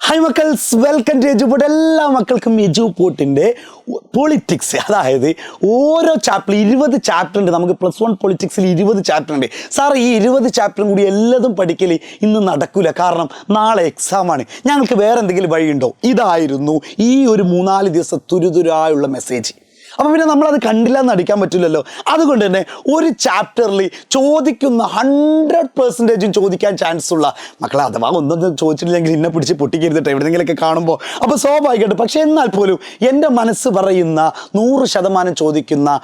Hi മക്കൾസ്, welcome to Edupot. എല്ലാ മക്കൾക്കും എജുപോട്ടിൻ്റെ പൊളിറ്റിക്സ്, അതായത് ഓരോ ചാപ്റ്റർ 20 ചാപ്റ്റർ ഉണ്ട്. നമുക്ക് +1 പൊളിറ്റിക്സിൽ 20 ചാപ്റ്റർ ഉണ്ട്. സാർ ഈ 20 ചാപ്റ്ററും കൂടി എല്ലാതും പഠിക്കൽ ഇന്ന് നടക്കില്ല, കാരണം നാളെ എക്സാമാണ്. ഞങ്ങൾക്ക് വേറെ എന്തെങ്കിലും വഴിയുണ്ടോ? ഇതായിരുന്നു ഈ ഒരു 3-4 ദിവസം തുരുതുരായുള്ള മെസ്സേജ്. അപ്പോൾ പിന്നെ നമ്മളത് കണ്ടില്ല എന്ന് അടിക്കാൻ പറ്റില്ലല്ലോ. അതുകൊണ്ട് തന്നെ ഒരു ചാപ്റ്ററിൽ ചോദിക്കുന്ന 100% ചോദിക്കാൻ ചാൻസ് ഉള്ള മക്കളെ, അഥവാ ഒന്നും ചോദിച്ചിട്ടില്ലെങ്കിൽ ഇന്നെ പിടിച്ച് പൊട്ടിക്കരുതിട്ട് എവിടെയെങ്കിലൊക്കെ കാണുമ്പോൾ. അപ്പോൾ സ്വാഭാവികമായിട്ട്, പക്ഷേ എന്നാൽ പോലും എൻ്റെ മനസ്സ് പറയുന്ന 100% ചോദിക്കുന്ന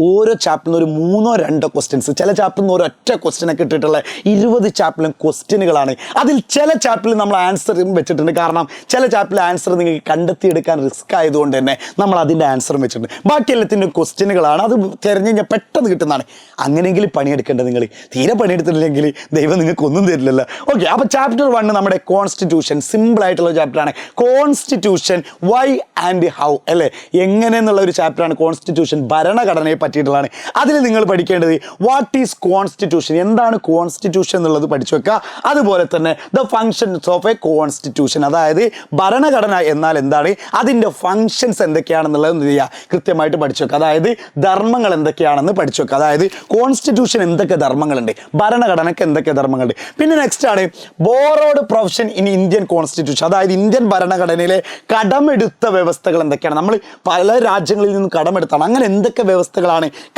ഓരോ ചാപ്റ്ററിന് ഒരു 3-2 ക്വസ്റ്റ്യൻസ്, ചില ചാപ്റ്ററിന് ഒരൊറ്റ ക്വസ്റ്റ്യനൊക്കെ ഇട്ടിട്ടുള്ള 20 ചാപ്റ്ററിലും ക്വസ്റ്റ്യനുകളാണ്. അതിൽ ചില ചാപ്റ്ററിൽ നമ്മൾ ആൻസറും വെച്ചിട്ടുണ്ട്, കാരണം ചില ചാപ്റ്ററിൽ ആൻസർ നിങ്ങൾക്ക് കണ്ടെത്തിയെടുക്കാൻ റിസ്ക് ആയതുകൊണ്ട് തന്നെ നമ്മൾ അതിൻ്റെ ആൻസറും വെച്ചിട്ടുണ്ട്. ബാക്കി എല്ലാത്തിൻ്റെ ക്വസ്റ്റ്യനുകളാണ്, അത് തിരഞ്ഞു കഴിഞ്ഞാൽ പെട്ടെന്ന് കിട്ടുന്നതാണ്. അങ്ങനെയെങ്കിലും പണിയെടുക്കേണ്ടത് നിങ്ങൾ. തീരെ പണിയെടുത്തില്ലെങ്കിൽ ദൈവം നിങ്ങൾക്ക് ഒന്നും തരില്ലല്ലോ. ഓക്കെ, അപ്പോൾ ചാപ്റ്റർ 1 നമ്മുടെ കോൺസ്റ്റിറ്റ്യൂഷൻ, സിമ്പിളായിട്ടുള്ള ചാപ്റ്ററാണ്. കോൺസ്റ്റിറ്റ്യൂഷൻ വൈ ആൻഡ് ഹൗ, അല്ലേ, എങ്ങനെയെന്നുള്ള ഒരു ചാപ്റ്ററാണ് കോൺസ്റ്റിറ്റ്യൂഷൻ, ഭരണഘടനയെ പറ്റിയിട്ടുള്ളതാണ്. അതിൽ നിങ്ങൾ പഠിക്കേണ്ടത് വാട്ട് ഈസ് കോൺസ്റ്റിറ്റ്യൂഷൻ, എന്താണ് കോൺസ്റ്റിറ്റ്യൂഷൻ എന്നുള്ളത് പഠിച്ചു വെക്കുക. അതുപോലെ തന്നെ the functions of a constitution, അതായത് ഭരണഘടന എന്നാൽ എന്താണ്, അതിൻ്റെ ഫങ്ഷൻസ് എന്തൊക്കെയാണെന്നുള്ളത് എന്ത് ചെയ്യുക, കൃത്യമായിട്ട് പഠിച്ചു വെക്കുക. അതായത് ധർമ്മങ്ങൾ എന്തൊക്കെയാണെന്ന് പഠിച്ചു വെക്കുക. അതായത് കോൺസ്റ്റിറ്റ്യൂഷൻ എന്തൊക്കെ ധർമ്മങ്ങളുണ്ട്, ഭരണഘടനയ്ക്ക് എന്തൊക്കെ ധർമ്മങ്ങളുണ്ട്. പിന്നെ നെക്സ്റ്റ് ആണ് borrowed provision in Indian constitution, അതായത് ഇന്ത്യൻ ഭരണഘടനയിലെ കടമെടുത്ത വ്യവസ്ഥകൾ എന്തൊക്കെയാണ്. നമ്മൾ പല രാജ്യങ്ങളിൽ നിന്നും കടമെടുത്താണ്, അങ്ങനെ എന്തൊക്കെ വ്യവസ്ഥകളാണ്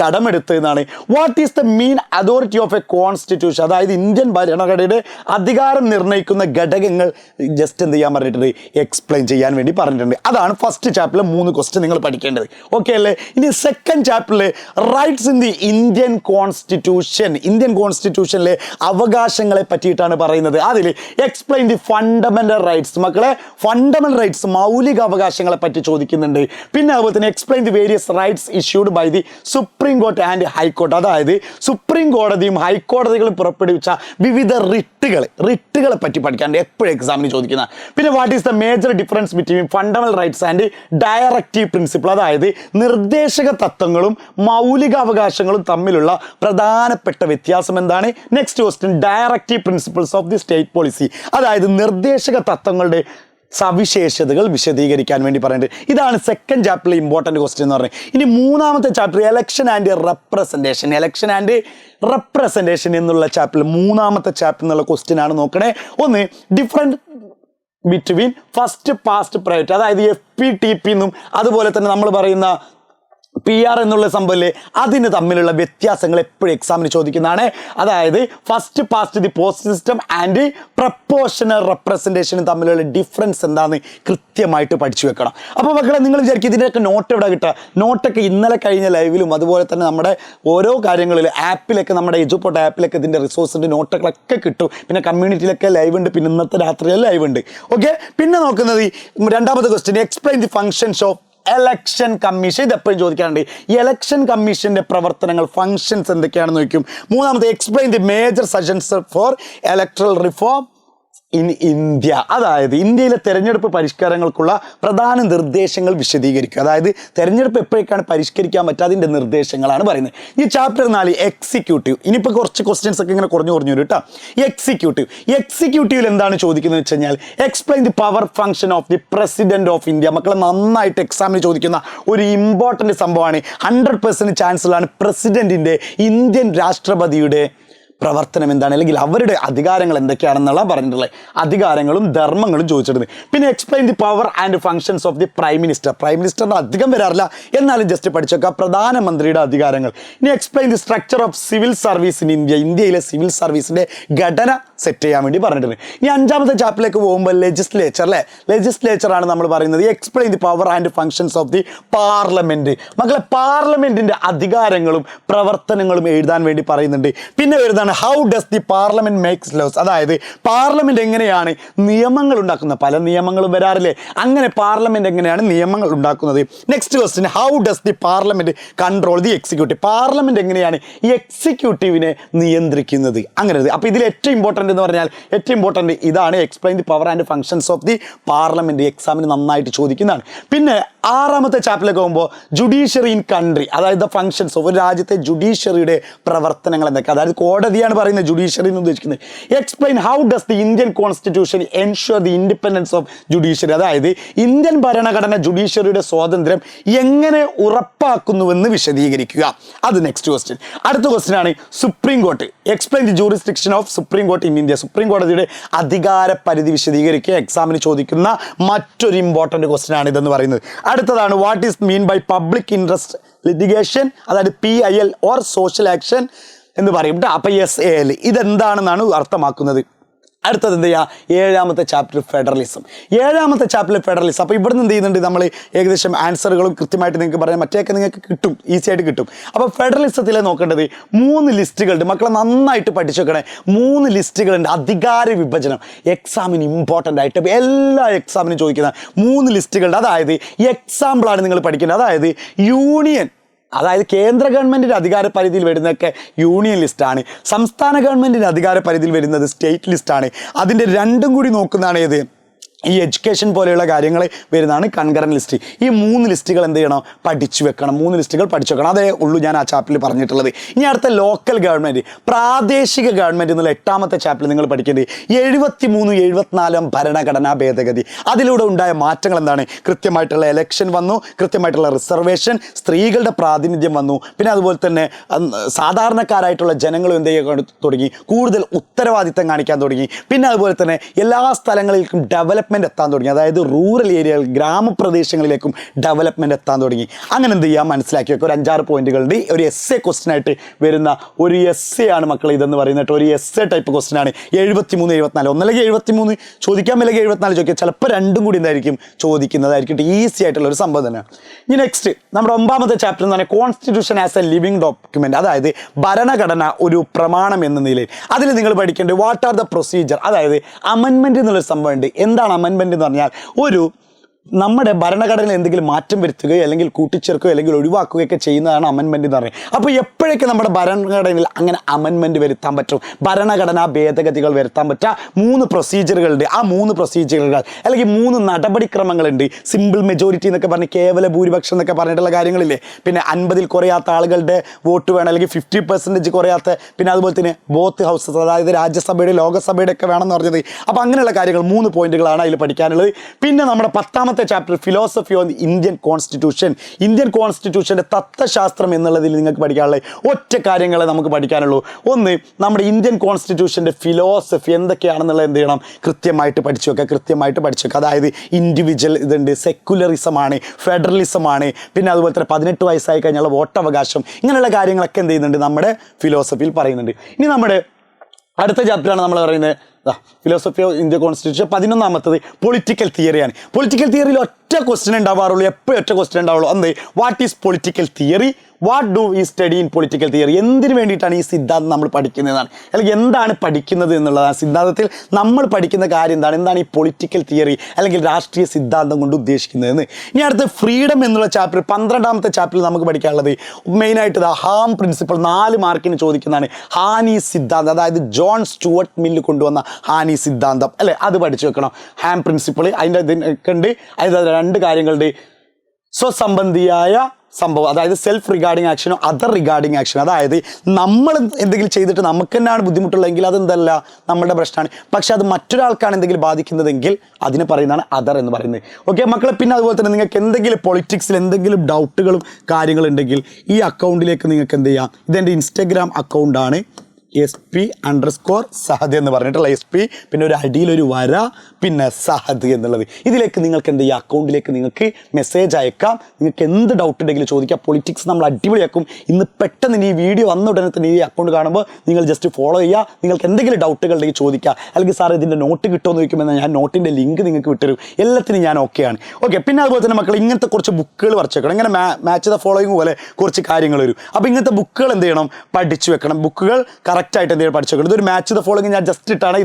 കടമെടുത്തതെന്നാണ്. What is the main authority of a constitution, അതായത് ഇന്ത്യൻ ഭരണഘടനയുടെ അധികാരം നിർണ്ണയിക്കുന്ന ഘടകങ്ങൾ ജസ്റ്റ് എന്ത് ചെയ്യാൻ പറഞ്ഞിട്ടുണ്ട്, എക്സ്പ്ലെയിൻ ചെയ്യാൻ വേണ്ടി പറഞ്ഞിട്ടുണ്ട്. അതാണ് ഫസ്റ്റ് ചാപ്റ്ററിൽ 3 ക്വസ്റ്റ്യൻ നിങ്ങൾ പഠിക്കേണ്ടത്. ഓക്കെ അല്ലേ? ഇനി സെക്കൻഡ് ചാപ്റ്ററിൽ rights in the Indian constitution, Indian കോൺസ്റ്റിറ്റ്യൂഷനിലെ അവകാശങ്ങളെ പറ്റിയിട്ടാണ് പറയുന്നത്. അതിൽ എക്സ്പ്ലെയിൻ ദി ഫണ്ടമെന്റൽ റൈറ്റ്സ്, മക്കളെ ഫണ്ടമെന്റൽ റൈറ്റ്സ്, മൗലിക അവകാശങ്ങളെ പറ്റി ചോദിക്കുന്നുണ്ട്. പിന്നെ അതുപോലെ തന്നെ explain the various rights issued by the supreme court and high court, അതായത് സുപ്രീം കോടതിയും ഹൈക്കോടതികളും പുറപ്പെടുവിച്ച വിവിധ റിട്ടുകളെ പറ്റി പഠിക്കാണ്ട് എപ്പോഴും എക്സാമിന് ചോദിക്കുന്ന. പിന്നെ what is the major difference between fundamental rights and directive principle, അതായത് നിർദ്ദേശക തത്വങ്ങളും മൗലിക അവകാശങ്ങളും തമ്മിലുള്ള പ്രധാനപ്പെട്ട വ്യത്യാസം എന്താണ്. Next question directive principles of the state policy, അതായത് നിർദ്ദേശക തത്വങ്ങളുടെ സവിശേഷതകൾ വിശദീകരിക്കാൻ വേണ്ടി പറയുന്നുണ്ട്. ഇതാണ് സെക്കൻഡ് ചാപ്റ്ററിൽ ഇമ്പോർട്ടൻറ്റ് ക്വസ്റ്റ്യൻ എന്ന് പറഞ്ഞത്. ഇനി മൂന്നാമത്തെ ചാപ്റ്റർ ഇലക്ഷൻ ആൻഡ് റെപ്രസെൻറ്റേഷൻ എന്നുള്ള ചാപ്റ്ററിൽ മൂന്നാമത്തെ ചാപ്റ്റർ എന്നുള്ള ക്വസ്റ്റ്യൻ ആണ് നോക്കണേ. ഒന്ന് different between first past private, അതായത് FPTP എന്നും അതുപോലെ തന്നെ നമ്മൾ പറയുന്ന PR എന്നുള്ള സംഭവമില്ലേ, അതിന് തമ്മിലുള്ള വ്യത്യാസങ്ങൾ എപ്പോഴും എക്സാമിന് ചോദിക്കുന്നതാണ്. അതായത് first past the post system and proportional റെപ്രസെൻറ്റേഷനും തമ്മിലുള്ള ഡിഫറൻസ് എന്താണെന്ന് കൃത്യമായിട്ട് പഠിച്ചു വെക്കണം. അപ്പോൾ മക്കളെ, നിങ്ങൾ വിചാരിക്കും ഇതിൻ്റെയൊക്കെ നോട്ട് എവിടെ കിട്ടുക? നോട്ടൊക്കെ ഇന്നലെ കഴിഞ്ഞ ലൈവിലും അതുപോലെ തന്നെ നമ്മുടെ ഓരോ കാര്യങ്ങളിൽ ആപ്പിലൊക്കെ, നമ്മുടെ എജുപോട്ട് ആപ്പിലൊക്കെ ഇതിൻ്റെ റിസോഴ്സിൻ്റെ നോട്ടുകളൊക്കെ കിട്ടും. പിന്നെ കമ്മ്യൂണിറ്റിയിലൊക്കെ ലൈവ് ഉണ്ട്, പിന്നെ ഇന്നത്തെ രാത്രിയിൽ ലൈവ് ഉണ്ട്. ഓക്കെ, പിന്നെ നോക്കുന്നത് രണ്ടാമത്തെ question explain the functions of election commission. ഇത് എപ്പോഴും ചോദിക്കാറുണ്ട്, ഈ എലക്ഷൻ കമ്മീഷൻ്റെ പ്രവർത്തനങ്ങൾ, ഫങ്ഷൻസ് എന്തൊക്കെയാണെന്ന് ചോദിക്കും. മൂന്നാമത്തെ explain the major suggestions for electoral reform in India, അതായത് ഇന്ത്യയിലെ തെരഞ്ഞെടുപ്പ് പരിഷ്കാരങ്ങൾക്കുള്ള പ്രധാന നിർദ്ദേശങ്ങൾ വിശദീകരിക്കുക. അതായത് തെരഞ്ഞെടുപ്പ് എപ്പോഴേക്കാണ് പരിഷ്കരിക്കാൻ പറ്റുക, അതിൻ്റെ നിർദ്ദേശങ്ങളാണ് പറയുന്നത്. ഈ ചാപ്റ്റർ 4 എക്സിക്യൂട്ടീവ്. ഇനിയിപ്പോൾ കുറച്ച് ക്വസ്റ്റ്യൻസ് ഒക്കെ ഇങ്ങനെ കുറഞ്ഞു വരും കേട്ടോ. എക്സിക്യൂട്ടീവിൽ എന്താണ് ചോദിക്കുന്നത് വെച്ച് കഴിഞ്ഞാൽ explain the power function of the president of India. മക്കളെ, നന്നായിട്ട് എക്സാമിന് ചോദിക്കുന്ന ഒരു ഇമ്പോർട്ടൻറ്റ് സംഭവമാണ്. 100% ചാൻസുകളാണ് പ്രസിഡന്റിൻ്റെ, ഇന്ത്യൻ രാഷ്ട്രപതിയുടെ പ്രവർത്തനം എന്താണ്, അല്ലെങ്കിൽ അവരുടെ അധികാരങ്ങൾ എന്തൊക്കെയാണെന്നുള്ള പറഞ്ഞിട്ടുള്ളത്. അധികാരങ്ങളും ധർമ്മങ്ങളും ചോദിച്ചിട്ടുണ്ട്. പിന്നെ explain the power and functions of the prime മിനിസ്റ്ററിൻ്റെ അധികം വരാറില്ല, എന്നാലും ജസ്റ്റ് പഠിച്ചേക്കാം, പ്രധാനമന്ത്രിയുടെ അധികാരങ്ങൾ. ഇനി explain the structure of civil service in India, ഇന്ത്യയിലെ സിവിൽ സർവീസിൻ്റെ ഘടന സെറ്റ് ചെയ്യാൻ വേണ്ടി പറഞ്ഞിട്ടുണ്ട്. ഇനി അഞ്ചാമത്തെ ചാപ്റ്ററിലേക്ക് പോകുമ്പോൾ ലെജിസ്ലേച്ചറാണ് നമ്മൾ പറയുന്നത്. Explain the power and functions of the parliament. മക്കളെ, പാർലമെൻറ്റിൻ്റെ അധികാരങ്ങളും പ്രവർത്തനങ്ങളും എഴുതാൻ വേണ്ടി പറയുന്നുണ്ട്. പിന്നെ വരുന്നതാണ് how does the parliament makes laws, അതായത് പാർലമെന്റ് എങ്ങനെയാണ് നിയമങ്ങൾ ഉണ്ടാക്കുന്നത്. പല നിയമങ്ങളും വരാറില്ലേ, അങ്ങനെ പാർലമെന്റ് എങ്ങനെയാണ് നിയമങ്ങൾ ഉണ്ടാക്കുന്നത്. Next question how does the parliament control the executive, parliament എങ്ങനെയാണ് ഈ എക്സിക്യൂട്ടീവിനെ നിയന്ത്രിക്കുന്നത്. അങ്ങനെ. അപ്പോൾ ഇതിൽ ഏറ്റവും ഇമ്പോർട്ടൻ്റ് എന്ന് പറഞ്ഞാൽ ഇതാണ് explain the power and functions of the parliament. എക്സാമിന് നന്നായിട്ട് ചോദിക്കുന്നതാണ്. പിന്നെ 6ാമത്തെ ചാപ്റ്ററിലേക്ക് പോകുമ്പോൾ ജുഡീഷ്യറി ഇൻ കൺട്രി, അതായത് ദ ഫങ്ഷൻസ് ഓഫ് ഒരു രാജ്യത്തെ ജുഡീഷ്യറിയുടെ പ്രവർത്തനങ്ങൾ എന്തൊക്കെ, അതായത് കോടതിയാണ് പറയുന്നത് ജുഡീഷ്യറി എന്ന് ഉദ്ദേശിക്കുന്നത്. Explain how does the Indian constitution ensure the independence of judiciary, അതായത് ഇന്ത്യൻ ഭരണഘടന ജുഡീഷ്യറിയുടെ സ്വാതന്ത്ര്യം എങ്ങനെ ഉറപ്പാക്കുന്നുവെന്ന് വിശദീകരിക്കുക. അത് നെക്സ്റ്റ് ക്വസ്റ്റ്യൻ. അടുത്ത ക്വസ്റ്റ്യൻ ആണ് supreme court. Explain the jurisdiction of supreme court in India. Supreme കോടതിയുടെ അധികാര പരിധി വിശദീകരിക്കുക. എക്സാമിന് ചോദിക്കുന്ന മറ്റൊരു ഇമ്പോർട്ടൻറ്റ് ക്വസ്റ്റ്യൻ ആണ് ഇതെന്ന് പറയുന്നത്. അടുത്തതാണ് what is mean by public interest litigation, അതായത് PIL ഓർ സോഷ്യൽ ആക്ഷൻ എന്ന് പറയും. അപ്പോൾ SAL ഇതെന്താണെന്നാണ് അർത്ഥമാക്കുന്നത്. അടുത്തത് എന്ത് ചെയ്യുക, 7ാമത്തെ ചാപ്റ്റർ ഫെഡറലിസം. 7ാമത്തെ ചാപ്റ്ററിൽ ഫെഡറലിസം. അപ്പോൾ ഇവിടെ നിന്ന് എന്ത് ചെയ്യുന്നുണ്ട്, നമ്മൾ ഏകദേശം ആൻസറുകളും കൃത്യമായിട്ട് നിങ്ങൾക്ക് പറയാം, മറ്റേയൊക്കെ നിങ്ങൾക്ക് കിട്ടും, ഈസി ആയിട്ട് കിട്ടും. അപ്പോൾ ഫെഡറലിസത്തിൽ നോക്കേണ്ടത് 3 ലിസ്റ്റുകളുണ്ട്. മക്കളെ നന്നായിട്ട് പഠിച്ചു വെക്കണേ. 3 ലിസ്റ്റുകളുണ്ട്. അധികാര വിഭജനം എക്സാമിന് ഇമ്പോർട്ടൻ്റ് ആയിട്ട് എല്ലാ എക്സാമിനും ചോദിക്കുന്ന 3 ലിസ്റ്റുകളുണ്ട്. അതായത് എക്സാമ്പിളാണ് നിങ്ങൾ പഠിക്കുന്നത്. അതായത് യൂണിയൻ, അതായത് കേന്ദ്ര ഗവൺമെൻറ്റിൻ്റെ അധികാര പരിധിയിൽ വരുന്നതൊക്കെ യൂണിയൻ ലിസ്റ്റാണ്. സംസ്ഥാന ഗവൺമെൻറ്റിൻ്റെ അധികാര പരിധിയിൽ വരുന്നത് സ്റ്റേറ്റ് ലിസ്റ്റാണ്. അതിൻ്റെ രണ്ടും കൂടി നോക്കുന്നതാണ് ഏത്, ഈ എഡ്യൂക്കേഷൻ പോലെയുള്ള കാര്യങ്ങൾ വരുന്നതാണ് കൺകറൻറ്റ് ലിസ്റ്റ്. ഈ 3 ലിസ്റ്റുകൾ എന്ത് ചെയ്യണം, പഠിച്ചു വെക്കണം. 3 ലിസ്റ്റുകൾ പഠിച്ചു വെക്കണം. അതേ ഉള്ളൂ ഞാൻ ആ ചാപ്റ്ററിൽ പറഞ്ഞിട്ടുള്ളത്. ഇനി അടുത്ത ലോക്കൽ ഗവൺമെൻറ്, പ്രാദേശിക ഗവൺമെൻറ് എന്നുള്ള 8ാമത്തെ ചാപ്റ്ററിൽ നിങ്ങൾ പഠിക്കുന്നത് 73, 74 ഭരണഘടനാ ഭേദഗതി. അതിലൂടെ ഉണ്ടായ മാറ്റങ്ങൾ എന്താണ്, കൃത്യമായിട്ടുള്ള എലക്ഷൻ വന്നു, കൃത്യമായിട്ടുള്ള റിസർവേഷൻ, സ്ത്രീകളുടെ പ്രാതിനിധ്യം വന്നു, പിന്നെ അതുപോലെ തന്നെ സാധാരണക്കാരായിട്ടുള്ള ജനങ്ങളും എന്ത് ചെയ്യാൻ തുടങ്ങി, കൂടുതൽ ഉത്തരവാദിത്തം കാണിക്കാൻ തുടങ്ങി. പിന്നെ അതുപോലെ തന്നെ എല്ലാ സ്ഥലങ്ങളിലേക്കും ഡെവലപ്മെൻറ്റ് എത്താൻ തുടങ്ങി. അതായത് റൂറൽ ഏരിയകൾ, ഗ്രാമപ്രദേശങ്ങളിലേക്കും ഡെവലപ്മെൻറ്റ് എത്താൻ തുടങ്ങി. അങ്ങനെ എന്ത് ചെയ്യാൻ മനസ്സിലാക്കി വെക്കുക. ഒരു 5-6 പോയിന്റുകളുണ്ട്. ഒരു essay ക്വസ്റ്റ്യൻ ആയിട്ട് വരുന്ന ഒരു essay ആണ് മക്കൾ ഇതെന്ന് പറയുന്നത്. ഒരു essay ടൈപ്പ് ക്വസ്റ്റ്യൻ ആണ്. 73, 74, ഒന്നല്ലെങ്കിൽ 73 ചോദിക്കാൻ, അല്ലെങ്കിൽ 74 ചോദിക്കുക. ചിലപ്പോൾ രണ്ടും കൂടി എന്തായിരിക്കും ചോദിക്കുന്നതായിരിക്കും. ഈസി ആയിട്ടുള്ള ഒരു സംഭവം തന്നെയാണ്. ഇനി നെക്സ്റ്റ് നമ്മുടെ 9ാമത്തെ ചാപ്റ്റർ എന്ന് പറഞ്ഞാൽ constitution as A living document, അതായത് ഭരണഘടന ഒരു പ്രമാണം എന്ന നിലയിൽ. അതിൽ നിങ്ങൾ പഠിക്കേണ്ടത് വാട്ട് ആർ ദ പ്രൊസീജിയർ, അതായത് അമെൻമെൻറ്റ് എന്നുള്ളൊരു സംഭവം ഉണ്ട്. എന്താണ് അമെൻമെൻറ്റ് എന്ന് പറഞ്ഞാൽ, നമ്മുടെ ഭരണഘടനയിൽ എന്തെങ്കിലും മാറ്റം വരുത്തുകയോ അല്ലെങ്കിൽ കൂട്ടിച്ചേർക്കുകയോ അല്ലെങ്കിൽ ഒഴിവാക്കുകയൊക്കെ ചെയ്യുന്നതാണ് അമെൻമെൻറ്റ് എന്ന് പറയുന്നത്. അപ്പോൾ എപ്പോഴൊക്കെ നമ്മുടെ ഭരണഘടനയിൽ അങ്ങനെ അമെൻമെൻറ്റ് വരുത്താൻ പറ്റും, ഭരണഘടനാ ഭേദഗതികൾ വരുത്താൻ പറ്റുക 3 പ്രൊസീജിയറുകളുണ്ട്. ആ 3 പ്രൊസീജിയറുകൾ അല്ലെങ്കിൽ 3 നടപടിക്രമങ്ങളുണ്ട്. സിമ്പിൾ മെജോറിറ്റി എന്നൊക്കെ പറഞ്ഞ് കേവല ഭൂരിപക്ഷം എന്നൊക്കെ പറഞ്ഞിട്ടുള്ള കാര്യങ്ങളില്ലേ. പിന്നെ 50-ൽ കുറയാത്ത ആളുകളുടെ വോട്ട് വേണം, അല്ലെങ്കിൽ 50% കുറയാത്ത, പിന്നെ അതുപോലെ തന്നെ ബോത്ത് ഹൗസസ്, അതായത് രാജ്യസഭയുടെ ലോകസഭയുടെ ഒക്കെ വേണമെന്ന് പറഞ്ഞത്. അപ്പോൾ അങ്ങനെയുള്ള കാര്യങ്ങൾ 3 പോയിന്റുകളാണ് അതിൽ പഠിക്കാനുള്ളത്. പിന്നെ നമ്മുടെ 10ാമത്തെ chapter philosophy on Indian constitution. Indian കോൺസ്റ്റിറ്റ്യൂഷൻ്റെ തത്വശാസ്ത്രം എന്നുള്ളതിൽ നിങ്ങൾക്ക് പഠിക്കാനുള്ള ഒറ്റ കാര്യങ്ങളെ നമുക്ക് പഠിക്കാനുള്ളൂ. ഒന്ന്, നമ്മുടെ ഇന്ത്യൻ കോൺസ്റ്റിറ്റ്യൂഷൻ്റെ ഫിലോസഫി എന്തൊക്കെയാണെന്നുള്ളത് എന്ത് ചെയ്യണം, കൃത്യമായിട്ട് പഠിച്ചു വെക്കുക. അതായത് ഇൻഡിവിജ്വൽ ഇതുണ്ട്, സെക്കുലറിസമാണ്, ഫെഡറലിസമാണ്, പിന്നെ അതുപോലെ തന്നെ 18 വയസ്സായി കഴിഞ്ഞുള്ള വോട്ടവകാശം, ഇങ്ങനെയുള്ള കാര്യങ്ങളൊക്കെ എന്ത് ചെയ്യുന്നുണ്ട്, നമ്മുടെ ഫിലോസഫിയിൽ പറയുന്നുണ്ട്. ഇനി നമ്മുടെ അടുത്ത ചാപ്റ്ററാണ് നമ്മൾ പറയുന്നത് ഫിലോസഫി ഓഫ് ഇന്ത്യ കോൺസ്റ്റിറ്റ്യൂഷൻ. 11ാമത്തത് പൊളിറ്റിക്കൽ തിയറിയാണ്. പൊളിറ്റിക്കൽ തിയറിയിൽ ഒറ്റ ക്വസ്റ്റ്യൻ ഉണ്ടാവാറുള്ളൂ, എപ്പോഴും ഒറ്റ ക്വസ്റ്റ്യൻ ഉണ്ടാവുള്ളൂ. എന്ത്, what is political theory, what do we study in political theory, എന്തിനു വേണ്ടിയിട്ടാണ് ഈ സിദ്ധാന്തം നമ്മൾ പഠിക്കുന്നതാണ്, അല്ലെങ്കിൽ എന്താണ് പഠിക്കുന്നത് എന്നുള്ളതാണ്. സിദ്ധാന്തത്തിൽ നമ്മൾ പഠിക്കുന്ന കാര്യം എന്താണ് ഈ പൊളിറ്റിക്കൽ തിയറി അല്ലെങ്കിൽ രാഷ്ട്രീയ സിദ്ധാന്തം കൊണ്ട് ഉദ്ദേശിക്കുന്നതെന്ന്. ഇനി അടുത്ത് ഫ്രീഡം എന്നുള്ള ചാപ്റ്റർ 12ാമത്തെ ചാപ്റ്ററിൽ നമുക്ക് പഠിക്കാനുള്ളത് മെയിനായിട്ട് ഹാം പ്രിൻസിപ്പിൾ, 4 മാർക്കിന് ചോദിക്കുന്നതാണ്. ഹാനി സിദ്ധാന്തം, അതായത് ജോൺ സ്റ്റുവർട്ട് മില്ല് കൊണ്ടുവന്ന ഹാനി സിദ്ധാന്തം അല്ലേ, അത് പഠിച്ചു വെക്കണം. ഹാം പ്രിൻസിപ്പിൾ അതിൻ്റെ ഇതിനൊക്കെ ഉണ്ട്. അതിൻ്റെ 2 കാര്യങ്ങളുണ്ട്, സ്വസംബന്ധിയായ സംഭവം, അതായത് സെൽഫ് റിഗാർഡിങ് ആക്ഷനോ അതർ റിഗാർഡിങ് ആക്ഷൻ. അതായത് നമ്മൾ എന്തെങ്കിലും ചെയ്തിട്ട് നമുക്ക് തന്നെയാണ് ബുദ്ധിമുട്ടുള്ളതെങ്കിൽ അതെന്തല്ല നമ്മുടെ പ്രശ്നമാണ്. പക്ഷെ അത് മറ്റൊരാൾക്കാണ് എന്തെങ്കിലും ബാധിക്കുന്നതെങ്കിൽ അതിന് പറയുന്നതാണ് അതർ എന്ന് പറയുന്നത്. ഓക്കെ മക്കളെ, പിന്നെ അതുപോലെ തന്നെ നിങ്ങൾക്ക് എന്തെങ്കിലും പൊളിറ്റിക്സിൽ എന്തെങ്കിലും ഡൗട്ടുകളും കാര്യങ്ങളുണ്ടെങ്കിൽ ഈ അക്കൗണ്ടിലേക്ക് നിങ്ങൾക്ക് എന്ത് ചെയ്യാം. ഇതെൻ്റെ ഇൻസ്റ്റഗ്രാം അക്കൗണ്ടാണ്, SP_സഹദ് എന്ന് പറഞ്ഞിട്ടുള്ള SP, പിന്നെ ഒരു അടിയിലൊരു വര, പിന്നെ സഹദ് എന്നുള്ളത്. ഇതിലേക്ക് നിങ്ങൾക്ക് എന്ത് ചെയ്യുക, അക്കൗണ്ടിലേക്ക് നിങ്ങൾക്ക് മെസ്സേജ് അയക്കാം. നിങ്ങൾക്ക് എന്ത് ഡൗട്ട് ഉണ്ടെങ്കിലും ചോദിക്കാം. പൊളിറ്റിക്സ് നമ്മൾ അടിപൊളിയാക്കും. ഇന്ന് പെട്ടെന്ന് ഈ വീഡിയോ വന്ന ഉടനെ തന്നെ ഈ അക്കൗണ്ട് കാണുമ്പോൾ നിങ്ങൾ ജസ്റ്റ് ഫോളോ ചെയ്യുക. നിങ്ങൾക്ക് എന്തെങ്കിലും ഡൗട്ടുകൾ ഉണ്ടെങ്കിൽ ചോദിക്കുക. അല്ലെങ്കിൽ സാർ ഇതിൻ്റെ നോട്ട് കിട്ടുമെന്ന് ചോദിക്കുമ്പോൾ ഞാൻ നോട്ടിൻ്റെ ലിങ്ക് നിങ്ങൾക്ക് വിട്ടുതരും. എല്ലാത്തിനും ഞാൻ ഓക്കെയാണ്. ഓക്കെ, പിന്നെ അതുപോലെ തന്നെ മക്കൾ ഇങ്ങനത്തെ കുറച്ച് ബുക്കുകൾ പഠിച്ചു വെക്കണം. ഇങ്ങനെ മാച്ച് ദ ഫോളോയിങ് പോലെ കുറച്ച് കാര്യങ്ങൾ വരും. അപ്പോൾ ഇങ്ങനത്തെ ബുക്കുകൾ എന്ത് ചെയ്യണം, പഠിച്ചു വെക്കണം. ബുക്കുകൾ കറക്റ്റായിട്ട് എന്തെങ്കിലും പഠിച്ചു വെക്കണം. ഇതൊരു മാച്ച് ദ ഫോളോയിങ് ഞാൻ ജസ്റ്റ് ഇട്ടാണ്.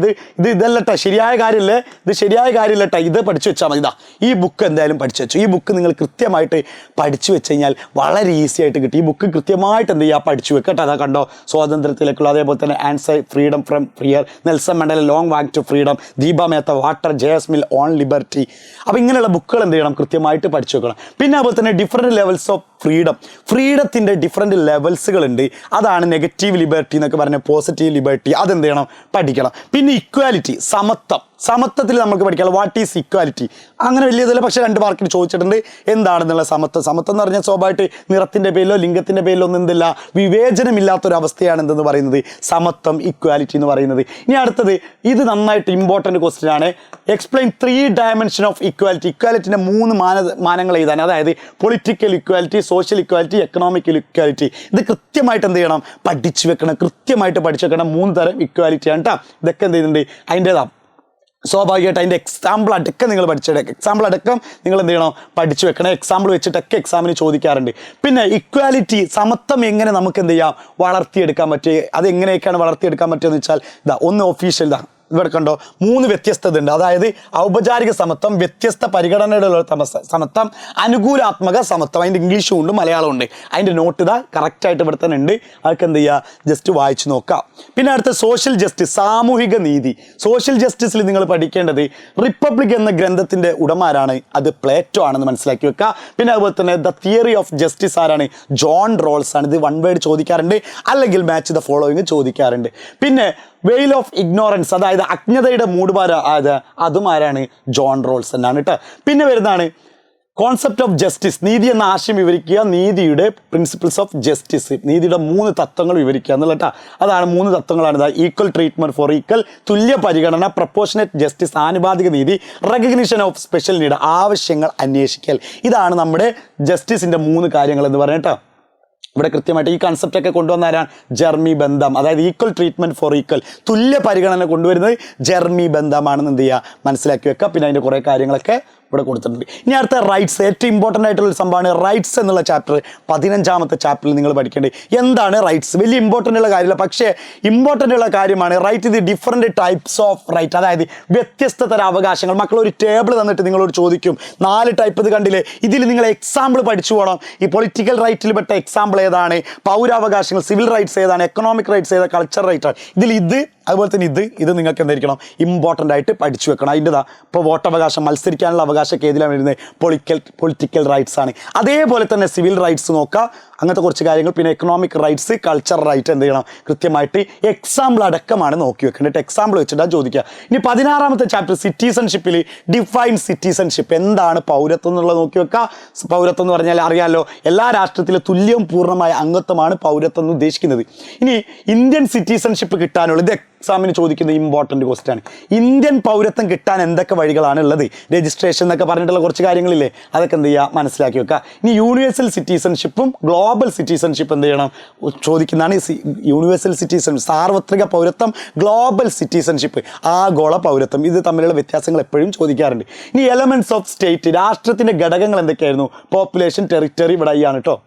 ഇതല്ലട്ടെ ശരിയായ കാര്യമില്ലേ, ഇത് ശരിയായ കാര്യമില്ലട്ടെ, ഇത് പഠിച്ചു വെച്ചാൽ മതി. ഈ ബുക്ക് എന്തായാലും പഠിച്ചു വെച്ചു. ഈ ബുക്ക് നിങ്ങൾ കൃത്യമായിട്ട് പഠിച്ചു വെച്ച് കഴിഞ്ഞാൽ വളരെ ഈസി ആയിട്ട് കിട്ടും. ഈ ബുക്ക് കൃത്യമായിട്ട് എന്ത് ചെയ്യുക, പഠിച്ചു വെക്കട്ടെ. അതാ കണ്ടോ, സ്വാതന്ത്ര്യത്തിലേക്കുള്ള, അതേപോലെ തന്നെ answer freedom from fear, Nelson Mandela long walk to freedom, Deepa Mehta water, J S. Mill on liberty. അപ്പോൾ ഇങ്ങനെയുള്ള ബുക്കുകൾ എന്ത് ചെയ്യണം, കൃത്യമായിട്ട് പഠിച്ചു വെക്കണം. പിന്നെ അതുപോലെ തന്നെ ഡിഫറെൻറ്റ് ലെവൽസ് ഓഫ് ഫ്രീഡത്തിൻ്റെ ഡിഫറെൻറ്റ് ലെവൽസുകളുണ്ട്. അതാണ് നെഗറ്റീവ് ലിബർട്ടി എന്നൊക്കെ പറഞ്ഞ പോസിറ്റീവ് ലിബർട്ടി. അതെന്ത് ചെയ്യണം, പഠിക്കണം. പിന്നെ ഇക്വാലിറ്റി, സമത്വത്തിൽ നമുക്ക് പഠിക്കാം. What is equality? അങ്ങനെ വലിയതല്ല, പക്ഷേ 2 മാർക്കിന് ചോദിച്ചിട്ടുണ്ട് എന്താണെന്നുള്ള സമത്വം എന്ന് പറഞ്ഞാൽ സ്വാഭാവികമായിട്ട് നിറത്തിൻ്റെ പേരിലോ ലിംഗത്തിൻ്റെ പേരിലോ ഒന്നും എന്തില്ല, വിവേചനമില്ലാത്തൊരവസ്ഥയാണ് എന്തെന്ന് പറയുന്നത് സമത്വം, ഇക്വാലിറ്റി എന്ന് പറയുന്നത്. ഇനി അടുത്തത്, ഇത് നന്നായിട്ട് ഇമ്പോർട്ടൻറ്റ് ക്വസ്റ്റ്യൻ ആണ്. Explain 3 dimension of equality. ഇക്വാലിറ്റിൻ്റെ 3 മാനങ്ങൾ എഴുതാൻ, അതായത് political equality, social equality, economical equality. ഇത് കൃത്യമായിട്ട് എന്ത് ചെയ്യണം, പഠിച്ചു വെക്കണം. കൃത്യമായിട്ട് പഠിച്ചു വെക്കണം. 3 തരം ഇക്വാലിറ്റിയാണ് കേട്ടോ. ഇതൊക്കെ എന്ത് ചെയ്യുന്നുണ്ട്, അതിൻ്റെതാണ് സ്വാഭാവികമായിട്ട് അതിൻ്റെ എക്സാമ്പിൾ അടക്കം നിങ്ങൾ പഠിച്ചെടുക്കുക. എക്സാമ്പിൾ അടക്കം നിങ്ങൾ എന്ത് ചെയ്യണം, പഠിച്ചു വെക്കണം. എക്സാമ്പിൾ വെച്ചിട്ടൊക്കെ എക്സാമിന് ചോദിക്കാറുണ്ട്. പിന്നെ ഇക്വാലിറ്റി, സമത്വം എങ്ങനെ നമുക്ക് എന്ത് ചെയ്യാം, വളർത്തിയെടുക്കാൻ പറ്റുക. അത് എങ്ങനെയൊക്കെയാണ് വളർത്തിയെടുക്കാൻ പറ്റുകയെന്ന് വെച്ചാൽ ഒന്ന് ഒഫീഷ്യൽ ഇവിടെ കണ്ടോ 3 വ്യത്യസ്തത ഉണ്ട്. അതായത് ഔപചാരിക സമത്വം, വ്യത്യസ്ത പരിഗണനയുള്ള സമത്വം, അനുകൂലാത്മക സമത്വം. അതിൻ്റെ ഇംഗ്ലീഷും ഉണ്ട് മലയാളവും ഉണ്ട്. അതിൻ്റെ നോട്ട് കറക്റ്റായിട്ട് ഇവിടെ തന്നെ ഉണ്ട്. അതൊക്കെ എന്ത് ചെയ്യുക, ജസ്റ്റ് വായിച്ച് നോക്കാം. പിന്നെ അടുത്ത സോഷ്യൽ ജസ്റ്റിസ്, സാമൂഹിക നീതി. സോഷ്യൽ ജസ്റ്റിസിൽ നിങ്ങൾ പഠിക്കേണ്ടത് റിപ്പബ്ലിക് എന്ന ഗ്രന്ഥത്തിൻ്റെ ഉടമാരാണ്, അത് പ്ലേറ്റോ ആണെന്ന് മനസ്സിലാക്കി വെക്കുക. പിന്നെ അതുപോലെ തന്നെ ദ തിയറി ഓഫ് ജസ്റ്റിസ് ആരാണ്, ജോൺ റോൾസ് ആണ്. ഇത് 1 വേർഡ് ചോദിക്കാറുണ്ട്, അല്ലെങ്കിൽ മാച്ച് ദ ഫോളോയിങ് ചോദിക്കാറുണ്ട്. പിന്നെ വെയിൽ ഓഫ് ഇഗ്നോറൻസ്, അതായത് അജ്ഞതയുടെ മൂടുപാര, അതും ആരാണ്, ജോൺ റോൾസ് എന്നാണ് കേട്ടോ. പിന്നെ വരുന്നതാണ് കോൺസെപ്റ്റ് ഓഫ് ജസ്റ്റിസ്, നീതി എന്ന ആശയം വിവരിക്കുക, നീതിയുടെ പ്രിൻസിപ്പിൾസ് ഓഫ് ജസ്റ്റിസ്, നീതിയുടെ 3 തത്വങ്ങൾ വിവരിക്കുക എന്നുള്ള കേട്ടോ. അതാണ് 3 തത്വങ്ങളാണ്. ഈക്വൽ ട്രീറ്റ്മെൻറ്റ് ഫോർ ഈക്വൽ, തുല്യ പരിഗണന, പ്രൊപ്പോർഷനേറ്റ് ജസ്റ്റിസ്, ആനുപാതിക നീതി, റെക്കഗ്നിഷൻ ഓഫ് സ്പെഷ്യൽ നീഡ്, ആവശ്യങ്ങൾ അന്വേഷിക്കൽ. ഇതാണ് നമ്മുടെ ജസ്റ്റിസിൻ്റെ 3 കാര്യങ്ങൾ എന്ന് പറഞ്ഞിട്ടോ. ഇവിടെ കൃത്യമായിട്ട് ഈ കൺസെപ്റ്റൊക്കെ കൊണ്ടുവന്നാരാണ്, ജെർമി ബന്ധം. അതായത് ഈക്വൽ ട്രീറ്റ്മെൻറ്റ് ഫോർ ഈക്വൽ, തുല്യ പരിഗണന കൊണ്ടുവരുന്നത് ജെർമി ബന്ധമാണെന്ന് എന്ത് ചെയ്യുക, മനസ്സിലാക്കി വെക്കുക. പിന്നെ അതിൻ്റെ കുറേ കാര്യങ്ങളൊക്കെ ഇവിടെ കൊടുത്തിട്ടുണ്ട്. ഇനി അടുത്ത റൈറ്റ്സ്, ഏറ്റവും ഇമ്പോർട്ടൻ്റ് ആയിട്ടുള്ള സംഭവമാണ് റൈറ്റ്സ് എന്നുള്ള ചാപ്റ്റർ. 15ാമത്തെ ചാപ്റ്ററിൽ നിങ്ങൾ പഠിക്കേണ്ടത് എന്താണ് റൈറ്റ്സ്. വലിയ ഇമ്പോർട്ടൻ്റ് ഉള്ള കാര്യമില്ല, പക്ഷേ ഇമ്പോർട്ടൻ്റ് ഉള്ള കാര്യമാണ്. റൈറ്റ് ഇത് ഡിഫറെൻറ്റ് ടൈപ്സ് ഓഫ് റൈറ്റ്, അതായത് വ്യത്യസ്ത തരം അവകാശങ്ങൾ. മക്കൾ ഒരു ടേബിൾ തന്നിട്ട് നിങ്ങളോട് ചോദിക്കും 4 ടൈപ്പ്, ഇത് കണ്ടില്ലേ, ഇതിൽ നിങ്ങൾ എക്സാമ്പിൾ പഠിച്ചു പോകണം. ഈ പൊളിറ്റിക്കൽ റൈറ്റിൽ പെട്ട എക്സാമ്പിൾ ഏതാണ്, പൗരാവകാശങ്ങൾ, സിവിൽ റൈറ്റ്സ് ഏതാണ്, എക്കണോമിക് റൈറ്റ്സ് ഏതാണ്, കൾച്ചർ റൈറ്റ് ആണ്. ഇത് അതുപോലെ തന്നെ ഇത് നിങ്ങൾക്ക് എന്തായിരിക്കണം, ഇമ്പോർട്ടൻ്റ് ആയിട്ട് പഠിച്ചു വെക്കണം. അതിൻ്റെതാ ഇപ്പോൾ വോട്ടവകാശം, മത്സരിക്കാനുള്ള അവകാശമൊക്കെ ഏതിലാണ് വരുന്നത്, പൊളിറ്റിക്കൽ റൈറ്റ്സ് ആണ്. അതേപോലെ തന്നെ സിവിൽ റൈറ്റ്സ് നോക്കുക, അങ്ങനത്തെ കുറച്ച് കാര്യങ്ങൾ. പിന്നെ എക്കണോമിക് റൈറ്റ്സ്, കൾച്ചർ റൈറ്റ് എന്ത് ചെയ്യണം, കൃത്യമായിട്ട് എക്സാമ്പിൾ അടക്കമാണ് നോക്കി വെക്കേണ്ടത്. എക്സാമ്പിൾ വെച്ചിട്ടാണ് ചോദിക്കുക. ഇനി 16ാമത്തെ ചാപ്റ്റർ സിറ്റിസൺഷിപ്പിൽ ഡിഫൈൻ സിറ്റിസൺഷിപ്പ്, എന്താണ് പൗരത്വം എന്നുള്ളത് നോക്കി വെക്കുക. പൗരത്വം എന്ന് പറഞ്ഞാൽ അറിയാമല്ലോ, എല്ലാ രാഷ്ട്രത്തിലും തുല്യവും പൂർണ്ണമായ അംഗത്വമാണ് പൗരത്വം എന്ന് ഉദ്ദേശിക്കുന്നത്. ഇനി ഇന്ത്യൻ സിറ്റിസൺഷിപ്പ് കിട്ടാനുള്ള, ഇത് എക്സാമിന് ചോദിക്കുന്ന ഇമ്പോർട്ടൻ്റ് ക്വസ്റ്റ്യൻ ആണ്. ഇന്ത്യൻ പൗരത്വം കിട്ടാൻ എന്തൊക്കെ വഴികളാണ് ഉള്ളത്, രജിസ്ട്രേഷൻ എന്നൊക്കെ പറഞ്ഞിട്ടുള്ള കുറച്ച് കാര്യങ്ങളില്ലേ, അതൊക്കെ എന്ത് ചെയ്യുക, മനസ്സിലാക്കി വെക്കുക. ഇനി യൂണിവേഴ്സൽ സിറ്റിസൺഷിപ്പും ഗ്ലോബൽ സിറ്റിസൺഷിപ്പ് എന്ത് ചെയ്യണം ചോദിക്കുന്നതാണ്. യൂണിവേഴ്സൽ സിറ്റിസൺ സാർവത്രിക പൗരത്വം, ഗ്ലോബൽ സിറ്റിസൺഷിപ്പ് ആഗോള പൗരത്വം. ഇത് തമ്മിലുള്ള വ്യത്യാസങ്ങൾ എപ്പോഴും ചോദിക്കാറുണ്ട്. ഇനി എലമെൻറ്റ്സ് ഓഫ് സ്റ്റേറ്റ്, രാഷ്ട്രത്തിൻ്റെ ഘടകങ്ങൾ എന്തൊക്കെയായിരുന്നു, പോപ്പുലേഷൻ, ടെറിറ്ററി, ഇവിടെ ആണ് കേട്ടോ.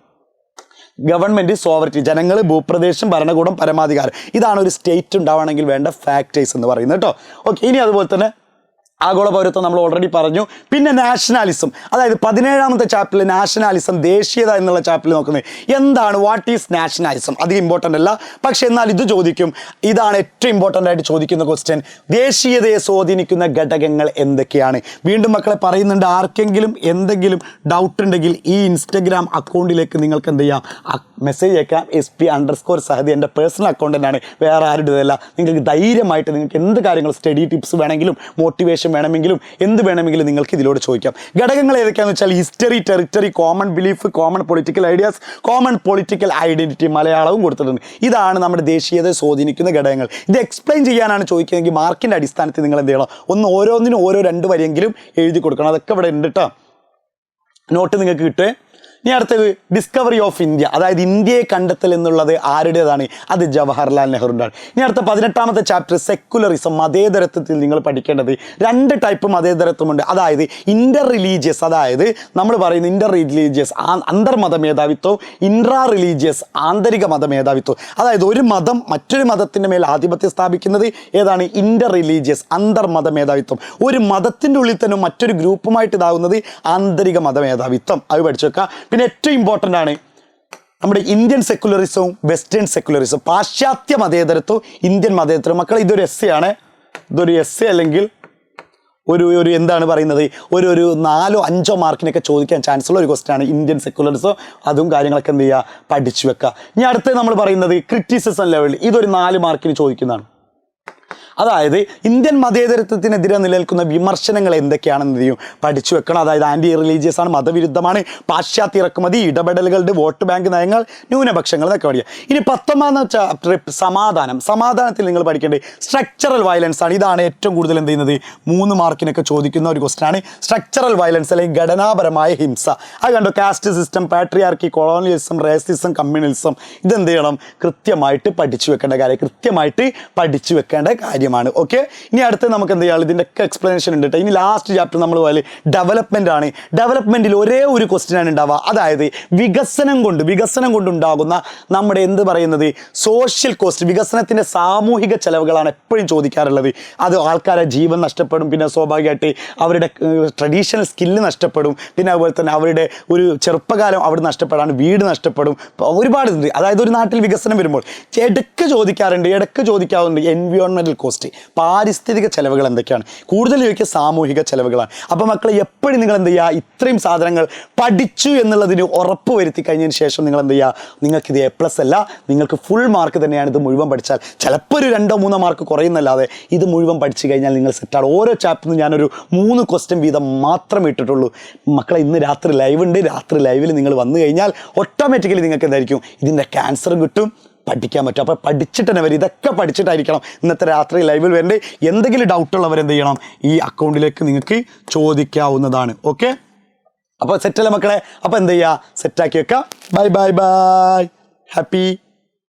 ഗവൺമെൻറ്, സോവറിറ്റി, ജനങ്ങൾ, ഭൂപ്രദേശം, ഭരണകൂടം, പരമാധികാരം. ഇതാണ് ഒരു സ്റ്റേറ്റ് ഉണ്ടാവണമെങ്കിൽ വേണ്ട ഫാക്ടേഴ്സ് എന്ന് പറയുന്നത് കേട്ടോ. ഓക്കെ, ഇനി അതുപോലെ തന്നെ ആഗോള പൗരത്വം നമ്മൾ ഓൾറെഡി പറഞ്ഞു. പിന്നെ നാഷണാലിസം, അതായത് 17ാമത്തെ ചാപ്റ്ററിൽ നാഷണാലിസം, ദേശീയത എന്നുള്ള ചാപ്റ്ററിൽ നോക്കുന്നത് എന്താണ്, വാട്ട് ഈസ് നാഷണാലിസം. അധികം ഇമ്പോർട്ടൻ്റ് അല്ല, പക്ഷെ എന്നാൽ ഇത് ചോദിക്കും. ഇതാണ് ഏറ്റവും ഇമ്പോർട്ടൻ്റ് ആയിട്ട് ചോദിക്കുന്ന ക്വസ്റ്റ്യൻ. ദേശീയതയെ സ്വാധീനിക്കുന്ന ഘടകങ്ങൾ എന്തൊക്കെയാണ്. വീണ്ടും മക്കളെ പറയുന്നുണ്ട്, ആർക്കെങ്കിലും എന്തെങ്കിലും ഡൗട്ട് ഉണ്ടെങ്കിൽ ഈ ഇൻസ്റ്റഗ്രാം അക്കൗണ്ടിലേക്ക് നിങ്ങൾക്ക് എന്ത് ചെയ്യാം, മെസ്സേജ് അയക്കാം. SP_സഹദി എൻ്റെ പേഴ്സണൽ അക്കൗണ്ട് തന്നെയാണ്, വേറെ ആരുടേതല്ല. നിങ്ങൾക്ക് ധൈര്യമായിട്ട് നിങ്ങൾക്ക് എന്ത് കാര്യങ്ങൾ, സ്റ്റഡി ടിപ്സ് വേണമെങ്കിലും, മോട്ടിവേഷൻ വേണമെങ്കിലും, എന്ത് വേണമെങ്കിലും നിങ്ങൾക്ക് ഇതിലൂടെ ചോദിക്കാം. ഘടകങ്ങൾ ഏതൊക്കെയാണെന്ന് വെച്ചാൽ history, territory, common belief, common political ideas, common political identity, മലയാളവും കൊടുത്തിട്ടുണ്ട്. ഇതാണ് നമ്മുടെ ദേശീയതയെ സ്വാധീനിക്കുന്ന ഘടകങ്ങൾ. ഇത് എക്സ്പ്ലെയിൻ ചെയ്യാനാണ് ചോദിക്കുന്നതെങ്കിൽ മാർക്കിൻ്റെ അടിസ്ഥാനത്തിൽ നിങ്ങൾ എന്ത് ചെയ്യണം, ഓരോന്നിനും ഓരോ 2 വരിയെങ്കിലും എഴുതി കൊടുക്കണം. അതൊക്കെ ഇവിടെ ഉണ്ട് കേട്ടോ, നോട്ട് നിങ്ങൾക്ക് കിട്ടുക. ഇനി അടുത്തത് ഡിസ്കവറി ഓഫ് ഇന്ത്യ, അതായത് ഇന്ത്യയെ കണ്ടെത്തൽ എന്നുള്ളത് ആരുടേതാണ്? അത് ജവഹർലാൽ നെഹ്റുവിൻ്റെയാണ്. ഇനി അടുത്ത 18ാമത്തെ ചാപ്റ്റർ സെക്കുലറിസം, മതേതരത്വത്തിൽ നിങ്ങൾ പഠിക്കേണ്ടത് 2 ടൈപ്പ് മതേതരത്വമുണ്ട്. അതായത് ഇന്റർ റിലീജിയസ്, അതായത് നമ്മൾ പറയുന്ന ഇന്റർ റിലീജിയസ് അന്തർമത മേധാവിത്വവും ഇൻട്രാ റിലീജിയസ് ആന്തരിക മത മേധാവിത്വം. അതായത് ഒരു മതം മറ്റൊരു മതത്തിൻ്റെ മേൽ ആധിപത്യം സ്ഥാപിക്കുന്നത് ഏതാണ്? ഇന്റർ റിലീജിയസ് അന്തർമത മേധാവിത്വം. ഒരു മതത്തിൻ്റെ ഉള്ളിൽ തന്നെ മറ്റൊരു ഗ്രൂപ്പുമായിട്ട് ഇതാകുന്നത് ആന്തരിക മത മേധാവിത്വം. അത് പഠിച്ചു വെക്കാം. പിന്നെ ഏറ്റവും ഇമ്പോർട്ടൻ്റ് ആണ് നമ്മുടെ ഇന്ത്യൻ സെക്കുലറിസവും വെസ്റ്റേൺ സെക്കുലറിസവും, പാശ്ചാത്യ മതേതരത്വവും ഇന്ത്യൻ മതേതരത്വം. മക്കളെ ഇതൊരു ആണ്, ഇതൊരു അല്ലെങ്കിൽ ഒരു എന്താണ് പറയുന്നത്, ഒരു 4-5 മാർക്കിനൊക്കെ ചോദിക്കാൻ ചാൻസ് ഉള്ള ഒരു ക്വസ്റ്റ്യൻ ആണ് ഇന്ത്യൻ സെക്കുലറിസം. അതും കാര്യങ്ങളൊക്കെ എന്ത് ചെയ്യുക, പഠിച്ചു വെക്കുക. ഇനി അടുത്ത് നമ്മൾ പറയുന്നത് ക്രിറ്റിസിസം ലെവൽ, ഇതൊരു 4 മാർക്കിന് ചോദിക്കുന്നതാണ്. അതായത് ഇന്ത്യൻ മതേതരത്വത്തിനെതിരെ നിലനിൽക്കുന്ന വിമർശനങ്ങൾ എന്തൊക്കെയാണെന്ന് ചെയ്യും പഠിച്ചു വെക്കണം. അതായത് ആൻറ്റി റിലീജിയസ് ആണ്, മതവിരുദ്ധമാണ്, പാശ്ചാത്യ ഇറക്കുമതി, ഇടപെടലുകളുടെ വോട്ട് ബാങ്ക് നയങ്ങൾ, ന്യൂനപക്ഷങ്ങൾ എന്നൊക്കെ പഠിക്കുക. ഇനി 19ാം ചാപ്റ്റർ സമാധാനത്തിൽ നിങ്ങൾ പഠിക്കേണ്ടത് സ്ട്രക്ചറൽ വയലൻസ് ആണ്. ഇതാണ് ഏറ്റവും കൂടുതൽ എന്ത് ചെയ്യുന്നത് 3 മാർക്കിനൊക്കെ ചോദിക്കുന്ന ഒരു ക്വസ്റ്റ്യൻ ആണ്. സ്ട്രക്ചറൽ വയലൻസ് അല്ലെങ്കിൽ ഘടനാപരമായ ഹിംസ. അത് കണ്ടോ, caste system, patriarchy, colonialism, racism, communalism. ഇതെന്ത് ചെയ്യണം, കൃത്യമായിട്ട് പഠിച്ചു വെക്കേണ്ട കാര്യം, ഓക്കെ. ഇനി അടുത്ത് നമുക്ക് എന്ത് ചെയ്യാം, ഇതിൻ്റെ ഒക്കെ എക്സ്പ്ലനേഷൻ ഉണ്ട്. ഇനി ലാസ്റ്റ് ചാപ്റ്റർ നമ്മൾ പോലെ ഡെവലപ്മെന്റ് ആണ്. ഡെവലപ്മെന്റിൽ ഒരേ ഒരു ക്വസ്റ്റ്യൻ ആണ് ഉണ്ടാവുക, അതായത് വികസനം കൊണ്ടുണ്ടാകുന്ന നമ്മുടെ എന്ത് പറയുന്നത് സോഷ്യൽ കോസ്റ്റ്, വികസനത്തിന്റെ സാമൂഹിക ചെലവുകളാണ് എപ്പോഴും ചോദിക്കാറുള്ളത്. അത് ആൾക്കാരെ ജീവൻ നഷ്ടപ്പെടും, പിന്നെ സ്വാഭാവികമായിട്ട് അവരുടെ ട്രഡീഷണൽ സ്കില്ല് നഷ്ടപ്പെടും, പിന്നെ അതുപോലെ തന്നെ അവരുടെ ഒരു ചെറുപ്പകാലം അവിടെ നഷ്ടപ്പെടാണ്, വീട് നഷ്ടപ്പെടും, ഒരുപാട് ഉണ്ട്. അതായത് ഒരു നാട്ടിൽ വികസനം വരുമ്പോൾ ഇടയ്ക്ക് ചോദിക്കാറുണ്ട് എൻവിയോൺമെന്റൽ കോസ്റ്റ്, പാരിസ്ഥിതിക ചെലവുകൾ എന്തൊക്കെയാണ്, കൂടുതൽ ചോദിക്കുക സാമൂഹിക ചെലവുകളാണ്. അപ്പോൾ മക്കളെ എപ്പോഴും നിങ്ങൾ എന്ത് ചെയ്യുക, ഇത്രയും സാധനങ്ങൾ പഠിച്ചു എന്നുള്ളതിന് ഉറപ്പ് വരുത്തി കഴിഞ്ഞതിന് ശേഷം നിങ്ങൾ എന്ത് ചെയ്യുക, നിങ്ങൾക്കിത് A+ അല്ല, നിങ്ങൾക്ക് ഫുൾ മാർക്ക് തന്നെയാണ്. ഇത് മുഴുവൻ പഠിച്ചാൽ ചിലപ്പോൾ ഒരു 2-3 മാർക്ക് കുറയുന്നല്ലാതെ ഇത് മുഴുവൻ പഠിച്ചു കഴിഞ്ഞാൽ നിങ്ങൾ സെറ്റാണ്. ഓരോ ചാപ്റ്ററിനും ഞാനൊരു 3 ക്വസ്റ്റ്യൻ വീതം മാത്രമേ ഇട്ടിട്ടുള്ളൂ. മക്കളെ ഇന്ന് രാത്രി ലൈവ് ഉണ്ട്, രാത്രി ലൈവിൽ നിങ്ങൾ വന്നു കഴിഞ്ഞാൽ ഓട്ടോമാറ്റിക്കലി നിങ്ങൾക്ക് എന്തായിരിക്കും, ഇതിൻ്റെ ക്യാൻസറും കിട്ടും, പഠിക്കാൻ പറ്റും. അപ്പോൾ പഠിച്ചിട്ട് തന്നെ വരും, ഇതൊക്കെ പഠിച്ചിട്ടായിരിക്കണം ഇന്നത്തെ രാത്രി ലൈവിൽ വരേണ്ടത്. എന്തെങ്കിലും ഡൗട്ടുള്ളവരെന്ത് ചെയ്യണം, ഈ അക്കൗണ്ടിലേക്ക് നിങ്ങൾക്ക് ചോദിക്കാവുന്നതാണ്. ഓക്കെ, അപ്പോൾ സെറ്റല്ലേ മക്കളെ? അപ്പോൾ എന്ത് ചെയ്യുക, സെറ്റാക്കി വെക്കാം. By happy